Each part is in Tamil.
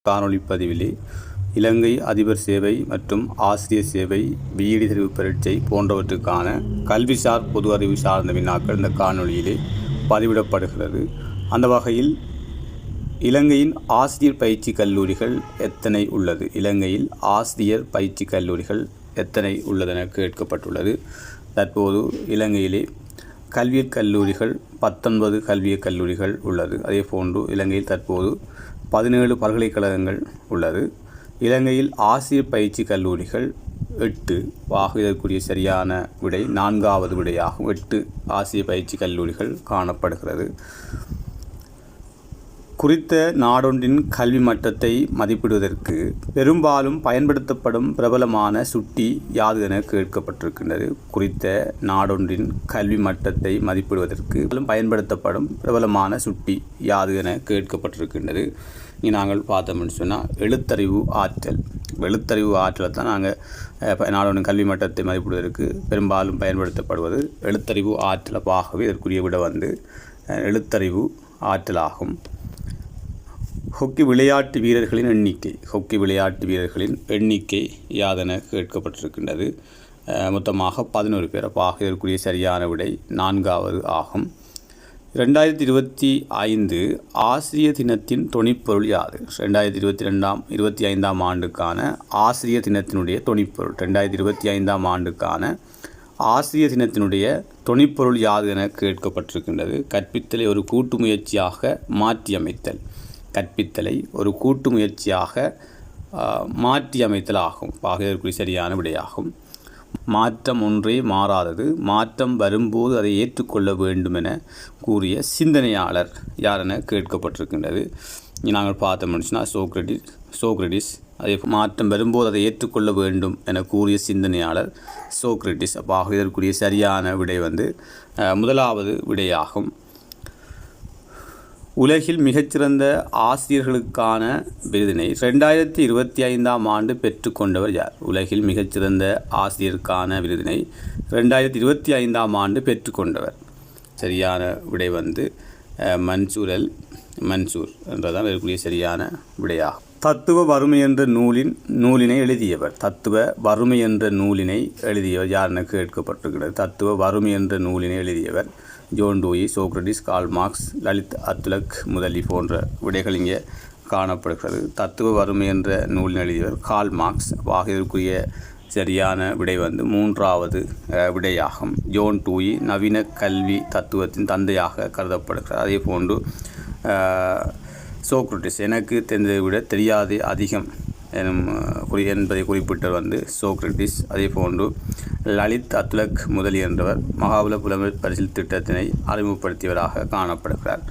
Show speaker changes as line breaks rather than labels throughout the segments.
காணொளி பதிவிலே இலங்கை அதிபர் சேவை மற்றும் ஆசிரியர் சேவை பிஇடி தெரிவு பரீட்சை போன்றவற்றுக்கான கல்விசார் பொது அறிவு சார்ந்த வினாக்கள் இந்த காணொளியிலே பதிவிடப்படுகிறது. அந்த வகையில் இலங்கையின் ஆசிரியர் பயிற்சி கல்லூரிகள் எத்தனை உள்ளது, இலங்கையில் ஆசிரியர் பயிற்சி கல்லூரிகள் எத்தனை உள்ளதென கேட்கப்பட்டுள்ளது. தற்போது இலங்கையிலே கல்வியற் கல்லூரிகள் 19 கல்வியற் கல்லூரிகள் உள்ளது. அதேபோன்று இலங்கையில் தற்போது 17 பல்கலைக்கழகங்கள் உள்ளது. இலங்கையில் ஆசிரியர் பயிற்சி கல்லூரிகள் 8 இதற்குரிய சரியான விடை 4வது விடையாகும். 8 ஆசிரியர் பயிற்சி கல்லூரிகள் காணப்படுகிறது. குறித்த நாடொன்றின் கல்வி மட்டத்தை மதிப்பிடுவதற்கு பெரும்பாலும் பயன்படுத்தப்படும் பிரபலமான சுட்டி யாது என கேட்கப்பட்டிருக்கின்றது. குறித்த நாடொன்றின் கல்வி மட்டத்தை மதிப்பிடுவதற்கு பயன்படுத்தப்படும் பிரபலமான சுட்டி யாது என கேட்கப்பட்டிருக்கின்றது. நாங்கள் பார்த்தோம்னு சொன்னால் எழுத்தறிவு ஆற்றல். எழுத்தறிவு ஆற்றலை தான் நாங்கள் நாடொன்றின் கல்வி மட்டத்தை மதிப்பிடுவதற்கு பெரும்பாலும் பயன்படுத்தப்படுவது எழுத்தறிவு ஆற்றலாகவே இதற்குரிய விட எழுத்தறிவு ஆற்றலாகும். ஹொக்கி விளையாட்டு வீரர்களின் எண்ணிக்கை. ஹொக்கி விளையாட்டு வீரர்களின் எண்ணிக்கை யாதென கேட்கப்பட்டிருக்கின்றது. மொத்தமாக 11 பேர். இதற்குரிய சரியான விடை 4வது ஆகும். 2025 ஆசிரியர் தினத்தின் தொனிப்பொருள் யாது? 2025ஆம் ஆண்டுக்கான ஆசிரியர் தினத்தினுடைய தொனிப்பொருள். 2025ஆம் ஆண்டுக்கான ஆசிரியர் தினத்தினுடைய தொனிப்பொருள் யாது என கேட்கப்பட்டிருக்கின்றது. கற்பித்தலை ஒரு கூட்டு முயற்சியாக மாற்றியமைத்தல். கற்பித்தலை ஒரு கூட்டு முயற்சியாக மாற்றியமைத்தல் ஆகும். இதற்குரிய சரியான விடையாகும். மாற்றம் ஒன்றே மாறாதது, மாற்றம் வரும்போது அதை ஏற்றுக்கொள்ள வேண்டும் என கூறிய சிந்தனையாளர் யார் என கேட்கப்பட்டிருக்கின்றது. நாங்கள் பார்த்தோம்னா சோக்ரட்டிஸ். அதே மாற்றம் வரும்போது அதை ஏற்றுக்கொள்ள வேண்டும் என கூறிய சிந்தனையாளர் சோக்ரட்டிஸ். இதற்குரிய சரியான விடை 1வது விடையாகும். உலகில் மிகச்சிறந்த ஆசிரியர்களுக்கான விருதினை 2025ஆம் ஆண்டு பெற்றுக்கொண்டவர் யார்? உலகில் மிகச்சிறந்த ஆசிரியருக்கான விருதினை 2025ஆம் ஆண்டு பெற்றுக்கொண்டவர். சரியான விடை மன்சூர் என்றதான் இதற்குரிய சரியான விடையாகும். தத்துவ வறுமை என்ற நூலினை எழுதியவர். தத்துவ வறுமை என்ற நூலினை எழுதியவர் யார் என கேட்கப்பட்டிருக்கிறது. தத்துவ வறுமை என்ற நூலினை எழுதியவர் John Dewey, Socrates, Karl Marx, Lalith Athulathmudali போன்ற விடைகள் இங்கே காணப்படுகிறது. தத்துவ வறுமை என்ற நூலினை எழுதியவர் கார்ல் மார்க்ஸ். இதற்குரிய சரியான விடை 3வது விடையாகும். ஜோன் டூயி நவீன கல்வி தத்துவத்தின் தந்தையாக கருதப்படுகிறார். அதே போன்று சோக்ரட்டிஸ் எனக்கு தெரிந்ததை விட தெரியாதே அதிகம் என்பதை குறிப்பிட்டவர் சோக்ரட்டிஸ். அதே போன்று லலித் அத்துலக் முதலி என்றவர் மகாபல புலமை பரிசில் திட்டத்தினை அறிமுகப்படுத்தியவராக காணப்படுகிறார்.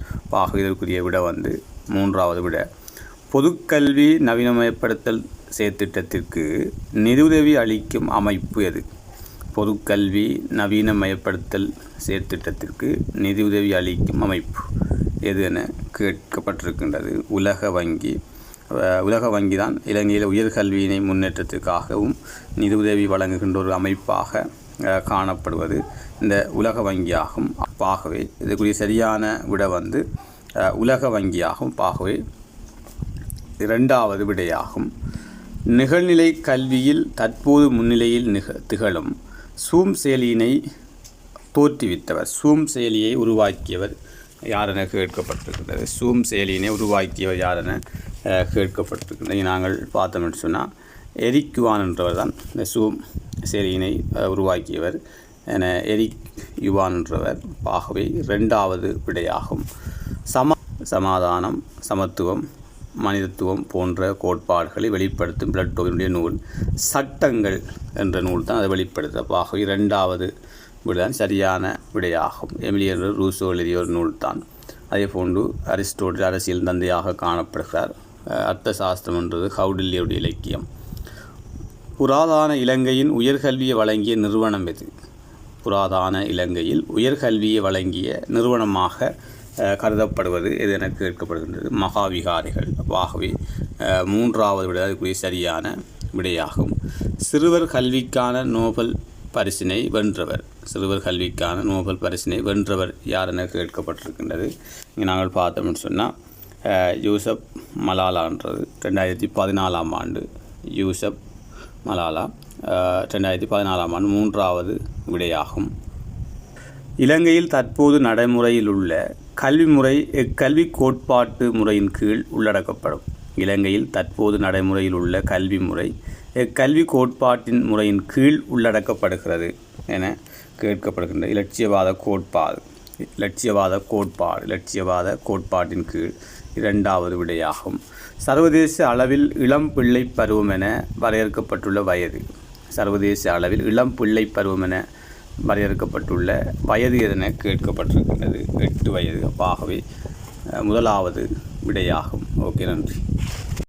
இதற்குரிய விட 3வது விட. பொதுக்கல்வி நவீனமயப்படுத்தல் செயற்திட்டத்திற்கு நிதியுதவி அளிக்கும் அமைப்பு எது? பொதுக்கல்வி நவீனமயப்படுத்தல் செயற்திட்டத்திற்கு நிதியுதவி அளிக்கும் அமைப்பு எது என கேட்கப்பட்டிருக்கின்றது. உலக வங்கி தான் இலங்கையில் உயர்கல்வியினை முன்னேற்றத்திற்காகவும் நிதியுதவி வழங்குகின்ற ஒரு அமைப்பாக காணப்படுவது இந்த உலக வங்கியாகும். இதுக்குரிய சரியான விட உலக வங்கியாகும். 2வது விடையாகும். நிகழ்நிலை கல்வியில் தற்போது முன்னிலையில் திகழும் சூம் செயலியினை தோற்றுவித்தவர். சூம் செயலியை உருவாக்கியவர் யார் என கேட்கப்பட்டிருக்கின்றது. சூம் செயலியினை உருவாக்கியவர் யார் என கேட்கப்பட்டிருக்கின்றது. நாங்கள் பார்த்தோம்னு சொன்னால் எரிக் யுவான் என்றவர் தான் இந்த சூம் செயலியினை உருவாக்கியவர் என எரிக் யுவான் என்றவர். 2வது விடையாகும். சமாதானம், சமத்துவம், மனிதத்துவம் போன்ற கோட்பாடுகளை வெளிப்படுத்தும் பிளேட்டோவினுடைய நூல் சட்டங்கள் என்ற நூல் தான் அதை வெளிப்படுத்த. 2வது விடைதான் சரியான விடையாகும். எமிலியன் ரூசோ எழுதிய ஒரு நூல் தான். அதே போன்று அரிஸ்டோட்டில் அரசியல் தந்தையாக காணப்படுகிறார். அர்த்த சாஸ்திரம் என்றது கௌடில்யருடைய இலக்கியம். புராதான இலங்கையின் உயர்கல்வியை வழங்கிய நிறுவனம் எது? புராதான இலங்கையில் உயர்கல்வியை வழங்கிய நிறுவனமாக கருதப்படுவது எது என கேட்கப்படுகின்றது. மகாவிகாரிகள். 3வது விட அதுக்குரிய சரியான விடையாகும். சிறுவர் கல்விக்கான நோபல் பரிசினை வென்றவர். சிறுவர் கல்விக்கான நோபல் பரிசினை வென்றவர் யார் என கேட்கப்பட்டிருக்கின்றது. இங்கே நாங்கள் பார்த்தோம்னு சொன்னால் யூசப் மலாலான்றது 2014 ஆண்டு. யூசப் மலாலா 2014 ஆண்டு 3வது விடையாகும். இலங்கையில் தற்போது நடைமுறையில் உள்ள கல்வி முறை எக்கல்வி கோட்பாட்டு முறையின் கீழ் உள்ளடக்கப்படும். இலங்கையில் தற்போது நடைமுறையில் உள்ள கல்வி முறை எக்கல்வி கோட்பாட்டின் முறையின் கீழ் உள்ளடக்கப்படுகிறது என கேட்கப்படுகின்ற இலட்சியவாத கோட்பாட்டின் கீழ் 2வது விடையாகும். சர்வதேச அளவில் இளம் பிள்ளை பருவம் என வரையறுக்கப்பட்டுள்ள வயது. சர்வதேச அளவில் இளம் பிள்ளை பருவம் என வரையறுக்கப்பட்டுள்ள வயது என கேட்கப்பட்டிருக்கின்றது 8 வயது. ஆகவே 1வது விடையாகும். ஓகே, நன்றி.